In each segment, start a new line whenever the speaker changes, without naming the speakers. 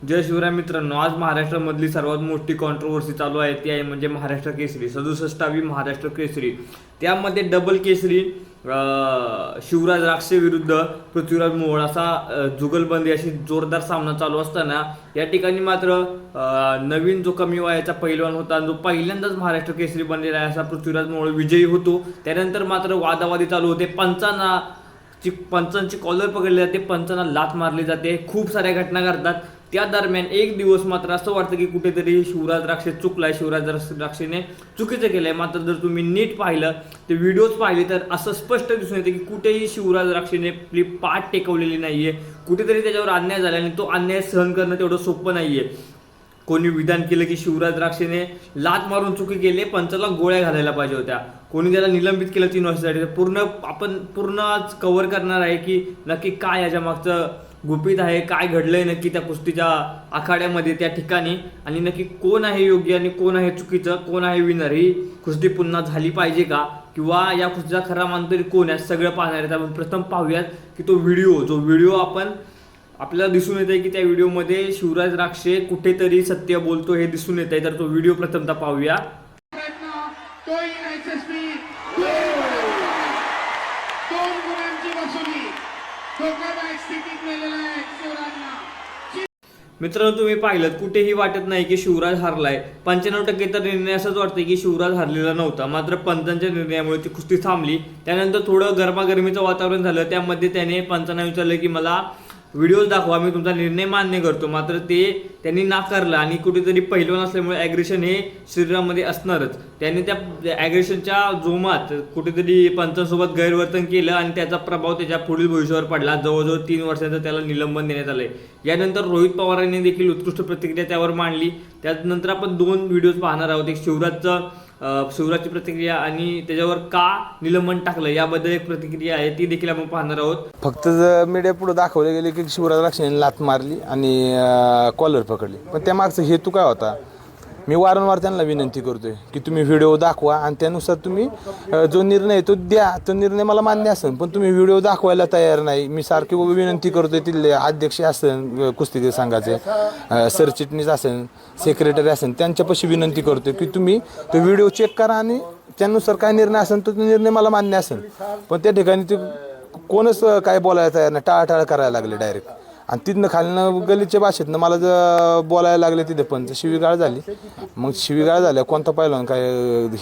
जय शिवराय मित्रांनो, आज महाराष्ट्रामधली सर्वात मोठी कॉन्ट्रोवर्सी चालू आहे ती आहे म्हणजे महाराष्ट्र केसरी 67वी महाराष्ट्र केसरी. त्यामध्ये डबल केसरी शिवराज राक्षे विरुद्ध पृथ्वीराज मोहोळ असा जुगलबंदी अशी जोरदार सामना चालू असताना या ठिकाणी मात्र नवीन जो कमी वयाचा पैलवान होता, जो पहिल्यांदाच महाराष्ट्र केसरी बनलेला आहे असा पृथ्वीराज मोहोळ विजयी होतो. त्यानंतर मात्र वादावादी चालू होते. पंचांची कॉलर पकडली जाते, पंचांना लाथ मारली जाते, खूप साऱ्या घटना घडतात. त्या दरम्यान एक दिवस मात्र असं वाटतं की कुठेतरी शिवराज राक्षे चुकलाय, शिवराज राक्षेने चुकीचं केलंय. मात्र जर तुम्ही नीट पाहिलं ते व्हिडिओज पाहिले तर असं स्पष्ट दिसून येते की कुठेही शिवराज राक्षेने आपली पाठ टेकवलेली नाहीये. कुठेतरी त्याच्यावर अन्याय झाला आणि तो अन्याय सहन करणं तेवढं सोपं नाहीये. कोणी विधान केलं की शिवराज राक्षेने लात मारून चुकी केली, पंचाला गोळ्या घालायला पाहिजे होत्या. कोणी त्याला निलंबित केलं 3 वर्षासाठी. आपण पूर्ण आज कव्हर करणार आहे की नक्की काय याच्या मागचं गुपित आहे, काय घडलंय नक्की त्या कुस्तीच्या आखाड्यामध्ये त्या ठिकाणी, आणि नक्की कोण आहे योग्य आणि कोण आहे चुकीचं, कोण आहे विनर. ही कुस्ती पुन्हा झाली पाहिजे का, किंवा या कुस्तीचा खरा मानकरी कोण आहे, सगळं पाहणार आहे. आपण प्रथम पाहूयात की जो व्हिडिओ आपल्याला दिसून येत आहे की त्या व्हिडिओमध्ये शिवराज राक्षे कुठेतरी सत्य बोलतो हे दिसून येत आहे. तर तो व्हिडिओ प्रथमतः पाहूया. मित्रांनो, तुम्ही पाहिलं कुठेही वाटत नाही की शिवराज हारलाय. 95% तर निर्णय असाच वाटतंय की शिवराज हारलेला नव्हता. मात्र पंचांच्या निर्णयामुळे ती कुस्ती थांबली. त्यानंतर थोडं गरमागरमीचं वातावरण झालं. त्यामध्ये त्याने पंचांना विचारलं की मला व्हिडिओज दाखवा, मी तुमचा निर्णय मान्य करतो. मात्र ते त्यांनी नाकारलं आणि कुठेतरी पहिलवान असल्यामुळे ॲग्रेशन हे शरीरामध्ये असणारच. त्याने त्या ॲग्रेशनच्या जोमात कुठेतरी पंचांसोबत गैरवर्तन केलं आणि त्याचा प्रभाव त्याच्या पुढील भविष्यावर पडला. जवळजवळ 3 वर्षाचं त्याला निलंबन देण्यात आलंय. यानंतर रोहित पवारांनी देखील उत्कृष्ट प्रतिक्रिया त्यावर मांडली. त्यानंतर आपण 2 व्हिडिओज पाहणार आहोत. एक शिवराजची प्रतिक्रिया आणि त्याच्यावर का निलंबन टाकलं याबद्दल एक प्रतिक्रिया आहे, ती देखील आपण पाहणार आहोत.
फक्त मीडिया पुढे दाखवले गेले की शिवराज राक्षेने लाथ मारली आणि कॉलर पकडली, पण त्या मागचा हेतू काय होता? मी वारंवार त्यांना विनंती करतोय की तुम्ही व्हिडिओ दाखवा आणि त्यानुसार तुम्ही जो निर्णय तो द्या. तो निर्णय मला मान्य असेल, पण तुम्ही व्हिडिओ दाखवायला तयार नाही. मी सारखी विनंती करतोय, तिथले अध्यक्ष असेल, कुस्तीगीर संघाचे सरचिटणीस असेल, सेक्रेटरी असेल, त्यांच्यापाशी विनंती करतोय की तुम्ही तो व्हिडिओ चेक करा आणि त्यानुसार काय निर्णय असेल तो निर्णय मला मान्य असेल. पण त्या ठिकाणी ते कोणच काय बोलायला तयार नाही, टाळाटाळ करायला लागले डायरेक्ट. आणि तिथनं खालनं गलीच्या भाषेतनं मला जर बोलायला लागले तिथे पण शिवीगाळ झाली. मग शिवीगाळ झाल्या कोणता पहिलवान काय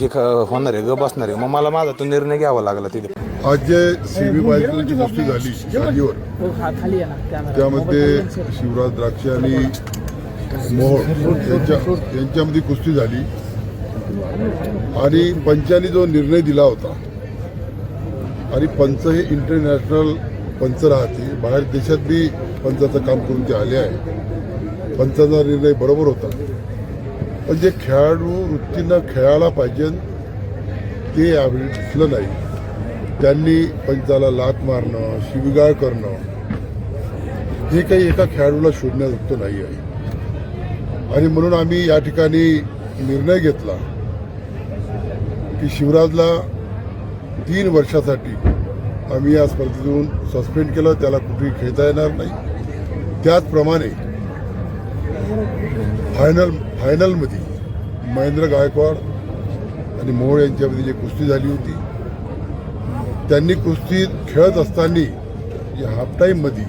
हे होणार आहे, ग बसणार आहे. मग मला माझा तो निर्णय घ्यावा लागला तिथे.
आज जे सीबी बायकोची कुस्ती झाली शादीवर, त्यामध्ये शिवराज राक्षे आणि मोहोळ यांच्यामध्ये कुस्ती झाली आणि पंचांनी जो निर्णय दिला होता, आणि पंच हे इंटरनॅशनल पंच राहते, बाहेर देशात बी पंचाचं काम करून ते आले आहे. पंचाचा निर्णय बरोबर होता, पण जे खेळाडू वृत्तीनं खेळायला पाहिजे ते यावेळी दिसलं नाही. त्यांनी पंचाला लाथ मारणं, शिवीगाळ करणं हे काही एका खेळाडूला शोधण्यात नाही आहे. आणि म्हणून आम्ही या ठिकाणी निर्णय घेतला की शिवराजला 3 वर्षासाठी आम्ही या स्पर्धेतून सस्पेंड केलं, त्याला कुठेही खेळता येणार नाही. त्याचप्रमाणे फायनलमध्ये महेंद्र गायकवाड आणि मोहोळ यांच्यामध्ये जी कुस्ती झाली होती, त्यांनी कुस्ती खेळत असताना या हाफ टाईममध्ये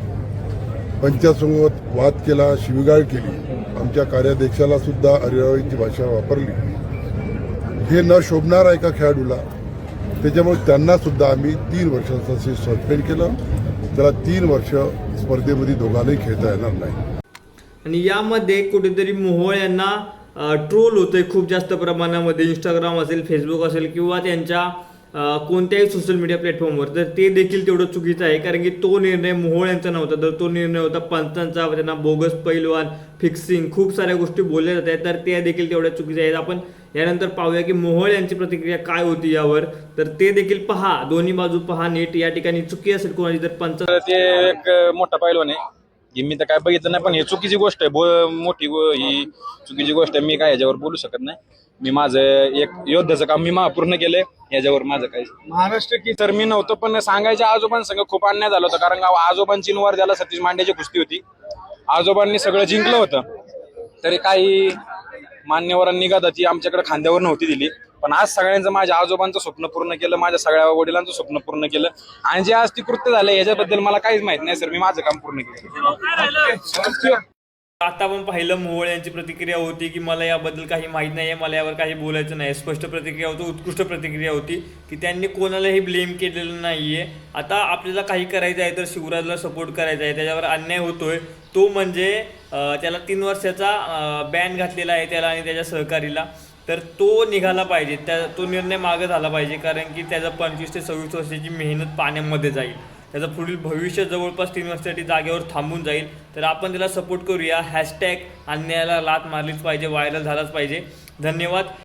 पंचासोबत वाद केला, शिवीगाळ केली, आमच्या कार्याध्यक्षाला सुद्धा अरेरावीची भाषा वापरली. हे न शोभणार आहे एका खेळाडूला. त्याच्यामुळे त्यांना सुद्धा आम्ही 3 वर्षाचं सस्पेंड केलं. त्याला 3 वर्ष स्पर्धेमध्ये दोघांनाही खेळता येणार नाही.
आणि यामध्ये कुठेतरी मोहोळ यांना ट्रोल होतंय खूप जास्त प्रमाणामध्ये. इंस्टाग्राम असेल, फेसबुक असेल किंवा त्यांच्या कोणत्याही सोशल मीडिया प्लॅटफॉर्मवर, तर ते देखील तेवढं चुकीचं आहे. कारण की तो निर्णय मोहोळ यांचा नव्हता, तर तो निर्णय होता पंचांचा. त्यांना बोगस पैलवान, फिक्सिंग, खूप साऱ्या गोष्टी बोलल्या जात आहेत, तर त्या देखील तेवढ्या चुकीच्या आहेत. आपण यानंतर पाहूया की मोहोळ यांची प्रतिक्रिया काय होती यावर, तर ते देखील पहा, दोन्ही बाजू पहा नीट. या ठिकाणी चुकी असेल कोणाची तर पंच
ते एक मोठा पैलवान आहे, मी तर काय बघितलं नाही, पण ही चुकीची गोष्ट आहे. ही चुकीची गोष्ट आहे. मी काय याच्यावर बोलू शकत नाही. मी माझं एक योद्ध्याचं काम मी पूर्ण केलंय, याच्यावर माझं काही महाराष्ट्र की तर मी नव्हतं. पण सांगायच्या आजोबांसंग खूप अन्याय झाला होता, कारण आजोबांची वर त्याला सतीश मांड्याची कुस्ती होती आजोबांनी सगळं जिंकलं होतं तरी काही मान्यवरांनी गदाची आमच्याकडे खांद्यावर नव्हती दिली. पण आज सगळ्यांचं माझ्या आजोबांचं स्वप्न पूर्ण केलं, माझ्या सगळ्या वडिलांचं स्वप्न पूर्ण केलं आणि जे आज ती कृत्य झालं याच्याबद्दल मला काहीच माहित नाही सर. मी माझं काम पूर्ण केलं.
आता आपण पाहिलं मोहोळ यांची प्रतिक्रिया होती की मला याबद्दल काही माहीत नाही आहे, मला यावर काही बोलायचं नाही. स्पष्ट प्रतिक्रिया होती, उत्कृष्ट प्रतिक्रिया होती की त्यांनी कोणालाही ब्लेम केलेलं नाही आहे. आता आपल्याला काही करायचं आहे तर शिवराजला सपोर्ट करायचा आहे. त्याच्यावर अन्याय होतोय तो म्हणजे त्याला 3 वर्षाचा बॅन घातलेला आहे त्याला आणि त्याच्या सहकारीला. तर तो निघाला पाहिजे, तो निर्णय मागं झाला पाहिजे, कारण की त्याचा 25 ते 26 वर्षाची मेहनत पाण्यामध्ये जाईल. त्याचं पुढील भविष्य जवळपास 3 वर्षासाठी जागेवर थांबून जाईल. तर आपण त्याला सपोर्ट करूया. # अन्यायाला लाथ मारलीच पाहिजे, व्हायरल झालाच पाहिजे. धन्यवाद.